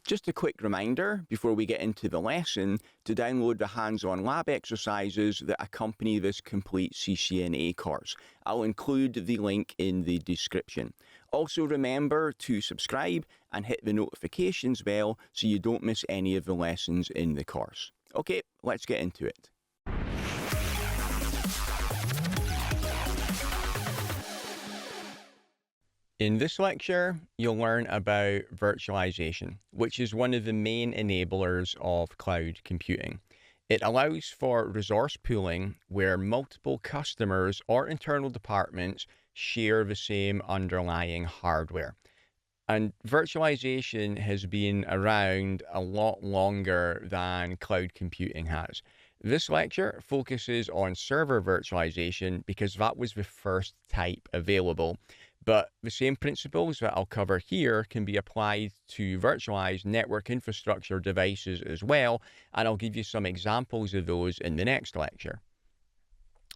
Just a quick reminder before we get into the lesson to download the hands-on lab exercises that accompany this complete CCNA course. I'll include the link in the description. Also remember to subscribe and hit the notifications bell so you don't miss any of the lessons in the course. Okay, let's get into it. In this lecture, you'll learn about virtualization, which is one of the main enablers of cloud computing. It allows for resource pooling where multiple customers or internal departments share the same underlying hardware. And virtualization has been around a lot longer than cloud computing has. This lecture focuses on server virtualization because that was the first type available. But the same principles that I'll cover here can be applied to virtualized network infrastructure devices as well, and I'll give you some examples of those in the next lecture.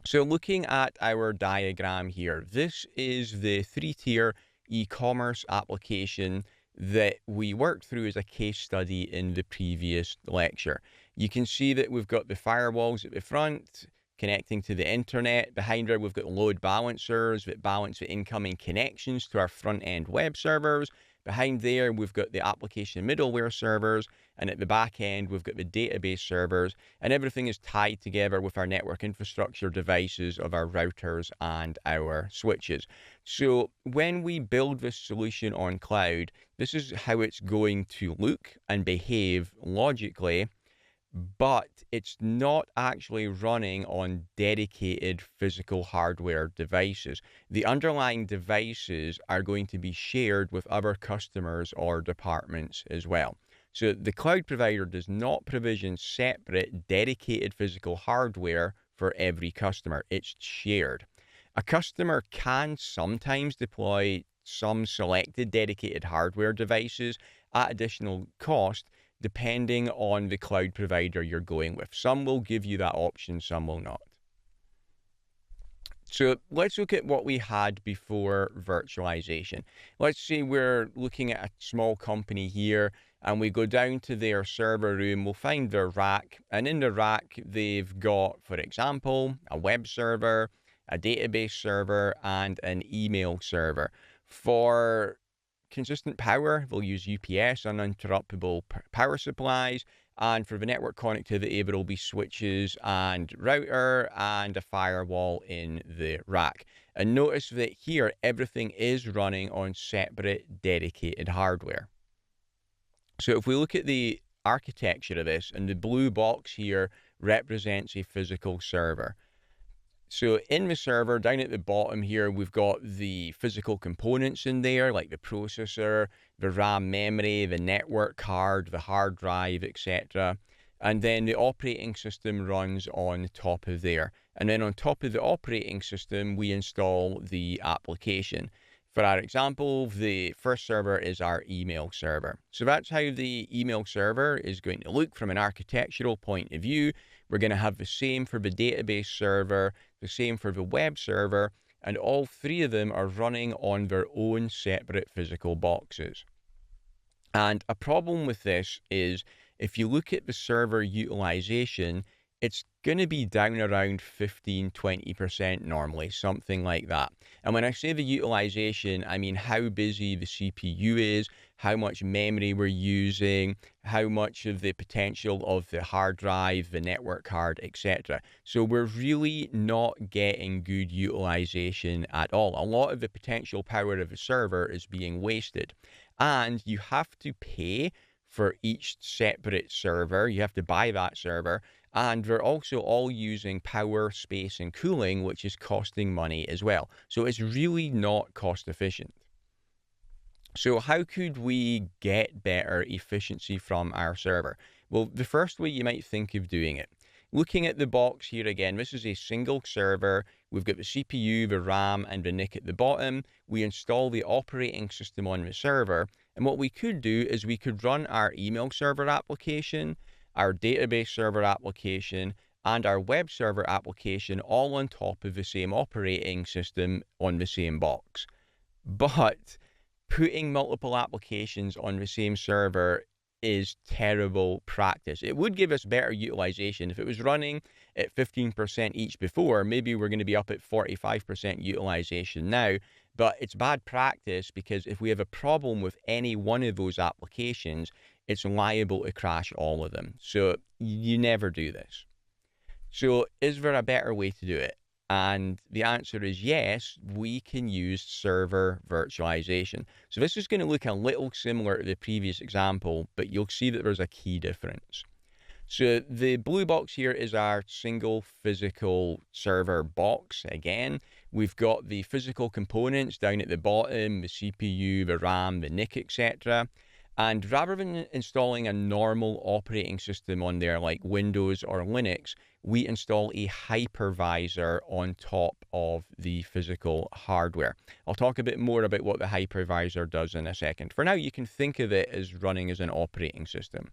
So looking at our diagram here, this is the three-tier e-commerce application that we worked through as a case study in the previous lecture. You can see that we've got the firewalls at the front, connecting to the internet. Behind her, we've got load balancers that balance the incoming connections to our front-end web servers. Behind there, we've got the application middleware servers, and at the back end, we've got the database servers, and everything is tied together with our network infrastructure devices of our routers and our switches. So when we build this solution on cloud, this is how it's going to look and behave logically, but it's not actually running on dedicated physical hardware devices. The underlying devices are going to be shared with other customers or departments as well. So the cloud provider does not provision separate dedicated physical hardware for every customer. It's shared. A customer can sometimes deploy some selected dedicated hardware devices at additional cost, depending on the cloud provider you're going with. Some will give you that option, some will not. So let's look at what we had before virtualization. Let's say we're looking at a small company here and we go down to their server room, we'll find their rack, and in the rack they've got, for example, a web server, a database server, and an email server. For consistent power, they'll use UPS, uninterruptible power supplies, and for the network connectivity, there will be switches and router and a firewall in the rack. And notice that here, everything is running on separate dedicated hardware. So if we look at the architecture of this, and the blue box here represents a physical server. So in the server, down at the bottom here, we've got the physical components in there, like the processor, the RAM memory, the network card, the hard drive, etc. And then the operating system runs on top of there. And then on top of the operating system, we install the application. For our example, the first server is our email server. So that's how the email server is going to look from an architectural point of view. We're going to have the same for the database server, the same for the web server, and all three of them are running on their own separate physical boxes. And a problem with this is if you look at the server utilization, it's going to be down around 15-20% normally, something like that. And when I say the utilization, I mean how busy the CPU is, how much memory we're using, how much of the potential of the hard drive, the network card, etc. So we're really not getting good utilization at all. A lot of the potential power of the server is being wasted. And you have to pay for each separate server. You have to buy that server. And they're also all using power, space, and cooling, which is costing money as well. So it's really not cost efficient. So how could we get better efficiency from our server? Well, the first way you might think of doing it, looking at the box here again, this is a single server. We've got the CPU, the RAM, and the NIC at the bottom. We install the operating system on the server. And what we could do is we could run our email server application, our database server application, and our web server application all on top of the same operating system on the same box. But putting multiple applications on the same server is terrible practice. It would give us better utilization. If it was running at 15% each before, maybe we're going to be up at 45% utilization now, but it's bad practice because if we have a problem with any one of those applications, it's liable to crash all of them. So you never do this. So is there a better way to do it? And the answer is yes, we can use server virtualization. So this is going to look a little similar to the previous example, but you'll see that there's a key difference. So the blue box here is our single physical server box. Again, we've got the physical components down at the bottom, the CPU, the RAM, the NIC, etc. And rather than installing a normal operating system on there like Windows or Linux, we install a hypervisor on top of the physical hardware. I'll talk a bit more about what the hypervisor does in a second. For now, you can think of it as running as an operating system.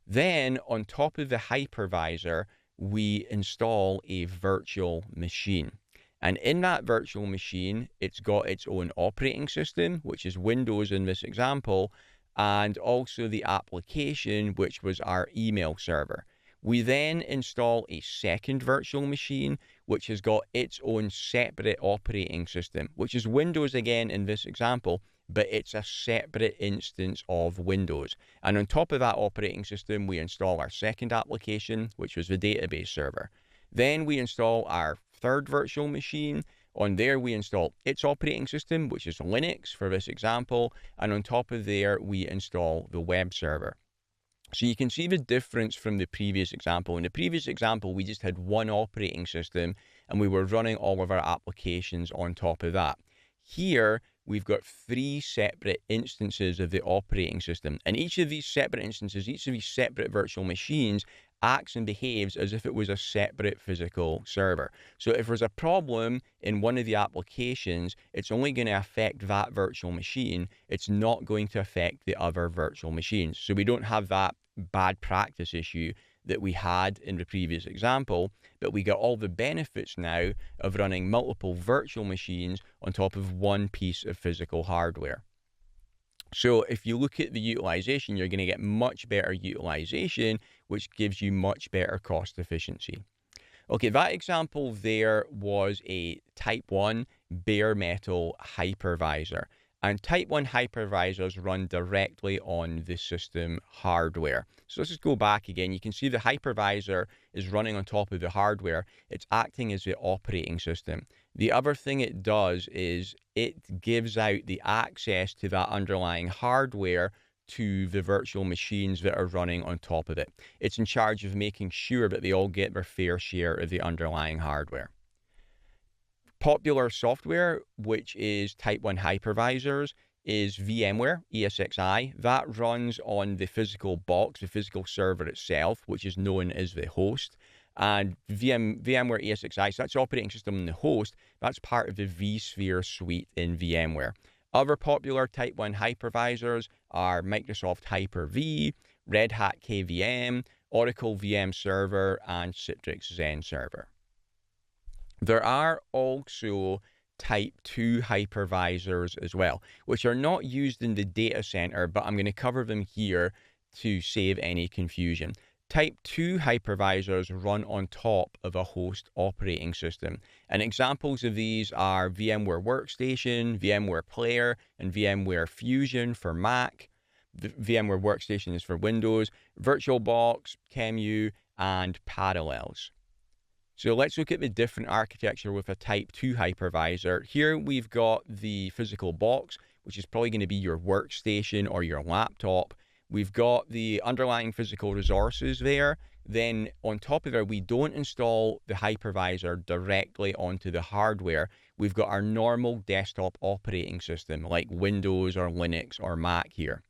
Then, on top of the hypervisor, we install a virtual machine. And in that virtual machine, it's got its own operating system, which is Windows in this example, and also the application, which was our email server. We then install a second virtual machine, which has got its own separate operating system, which is Windows again in this example, but it's a separate instance of Windows. And on top of that operating system, we install our second application, which was the database server. Then we install our third virtual machine. On there, we install its operating system, which is Linux for this example. And on top of there, we install the web server. So you can see the difference from the previous example. In the previous example, we just had one operating system and we were running all of our applications on top of that. Here, we've got 3 separate instances of the operating system. And each of these separate instances, each of these separate virtual machines acts and behaves as if it was a separate physical server. So if there's a problem in one of the applications, it's only going to affect that virtual machine. It's not going to affect the other virtual machines. So we don't have that bad practice issue that we had in the previous example, but we got all the benefits now of running multiple virtual machines on top of one piece of physical hardware. So if you look at the utilization, you're going to get much better utilization, which gives you much better cost efficiency. Okay, that example there was a Type 1 bare metal hypervisor. And Type 1 hypervisors run directly on the system hardware. So let's just go back again. You can see the hypervisor is running on top of the hardware. It's acting as the operating system. The other thing it does is it gives out the access to that underlying hardware to the virtual machines that are running on top of it. It's in charge of making sure that they all get their fair share of the underlying hardware. Popular software, which is Type 1 hypervisors, is VMware, ESXi. That runs on the physical box, the physical server itself, which is known as the host. And VMware ESXi, so that's the operating system on the host, that's part of the vSphere suite in VMware. Other popular Type 1 hypervisors are Microsoft Hyper-V, Red Hat KVM, Oracle VM Server, and Citrix Xen Server. There are also Type 2 hypervisors as well, which are not used in the data center, but I'm going to cover them here to save any confusion. Type 2 hypervisors run on top of a host operating system. And examples of these are VMware Workstation, VMware Player, and VMware Fusion for Mac. The VMware Workstation is for Windows, VirtualBox, QEMU, and Parallels. So let's look at the different architecture with a Type 2 hypervisor. Here we've got the physical box, which is probably going to be your workstation or your laptop. We've got the underlying physical resources there. Then on top of that, we don't install the hypervisor directly onto the hardware. We've got our normal desktop operating system like Windows or Linux or Mac here.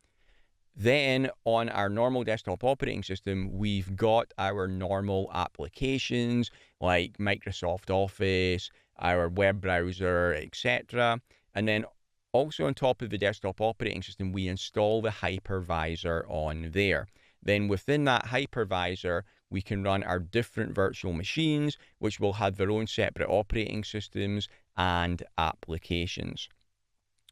Then on our normal desktop operating system, we've got our normal applications like Microsoft Office, our web browser, etc. And then also on top of the desktop operating system, we install the hypervisor on there. Then within that hypervisor, we can run our different virtual machines, which will have their own separate operating systems and applications.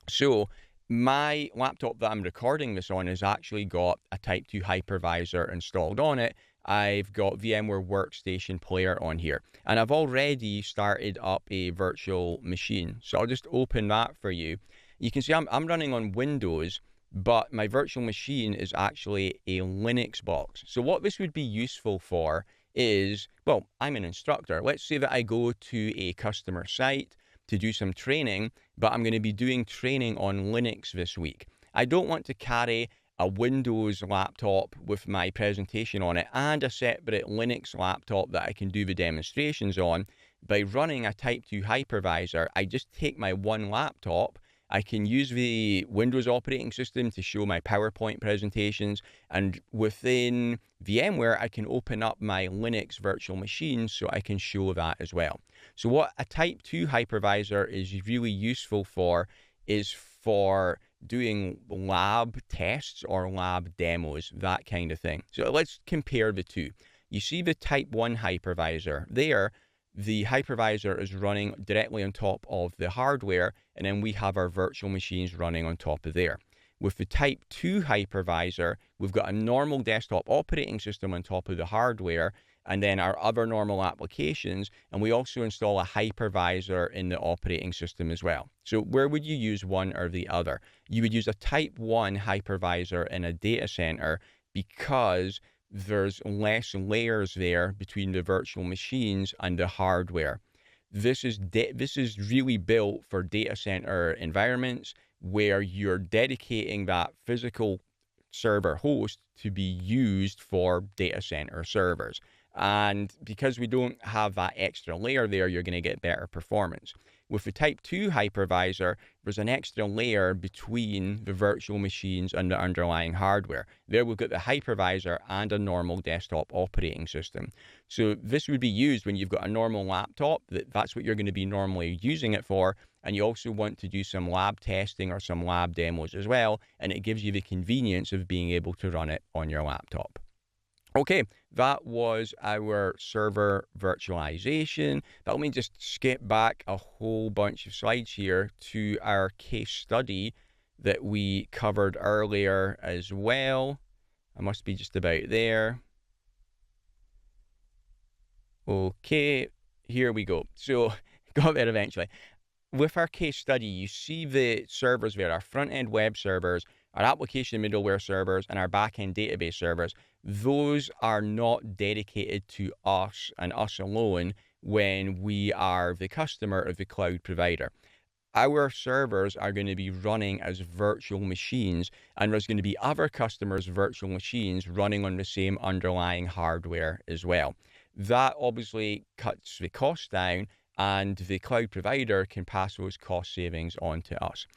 So My laptop that I'm recording this on has actually got a Type 2 hypervisor installed on it. I've got VMware Workstation Player on here, and I've already started up a virtual machine. So I'll just open that for you. You can see I'm running on Windows, but my virtual machine is actually a Linux box. So what this would be useful for is, well, I'm an instructor. Let's say that I go to a customer site to do some training, but I'm going to be doing training on Linux this week. I don't want to carry a Windows laptop with my presentation on it and a separate Linux laptop that I can do the demonstrations on. By running a Type 2 hypervisor, I just take my one laptop. I can use the Windows operating system to show my PowerPoint presentations, and within VMware, I can open up my Linux virtual machine so I can show that as well. So what a Type 2 hypervisor is really useful for is for doing lab tests or lab demos, that kind of thing. So let's compare the two. You see the Type 1 hypervisor there. The hypervisor is running directly on top of the hardware, and then we have our virtual machines running on top of there. With the Type 2 hypervisor, we've got a normal desktop operating system on top of the hardware, and then our other normal applications, and we also install a hypervisor in the operating system as well. So where would you use one or the other? You would use a Type 1 hypervisor in a data center because there's less layers there between the virtual machines and the hardware. This is really built for data center environments where you're dedicating that physical server host to be used for data center servers. And because we don't have that extra layer there, you're going to get better performance. With the Type 2 hypervisor, there's an extra layer between the virtual machines and the underlying hardware. There we've got the hypervisor and a normal desktop operating system. So this would be used when you've got a normal laptop, that's what you're going to be normally using it for, and you also want to do some lab testing or some lab demos as well, and it gives you the convenience of being able to run it on your laptop. Okay, that was our server virtualization. But let me just skip back a whole bunch of slides here to our case study that we covered earlier as well. I must be just about there. Okay, here we go. So, got there eventually. With our case study, you see the servers there, our front-end web servers, our application middleware servers, and our back-end database servers. Those are not dedicated to us and us alone when we are the customer of the cloud provider. Our servers are going to be running as virtual machines, and there's going to be other customers' virtual machines running on the same underlying hardware as well. That obviously cuts the cost down, and the cloud provider can pass those cost savings on to us.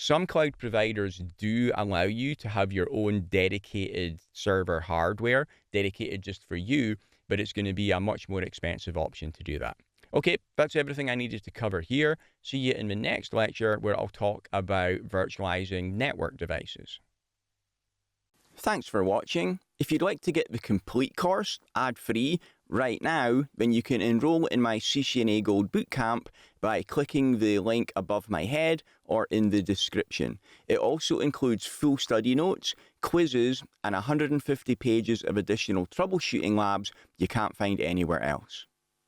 Some cloud providers do allow you to have your own dedicated server hardware, dedicated just for you, but it's going to be a much more expensive option to do that. Okay, that's everything I needed to cover here. See you in the next lecture where I'll talk about virtualizing network devices. Thanks for watching. If you'd like to get the complete course ad-free right now, then you can enroll in my CCNA Gold Bootcamp by clicking the link above my head or in the description. It also includes full study notes, quizzes, and 150 pages of additional troubleshooting labs you can't find anywhere else.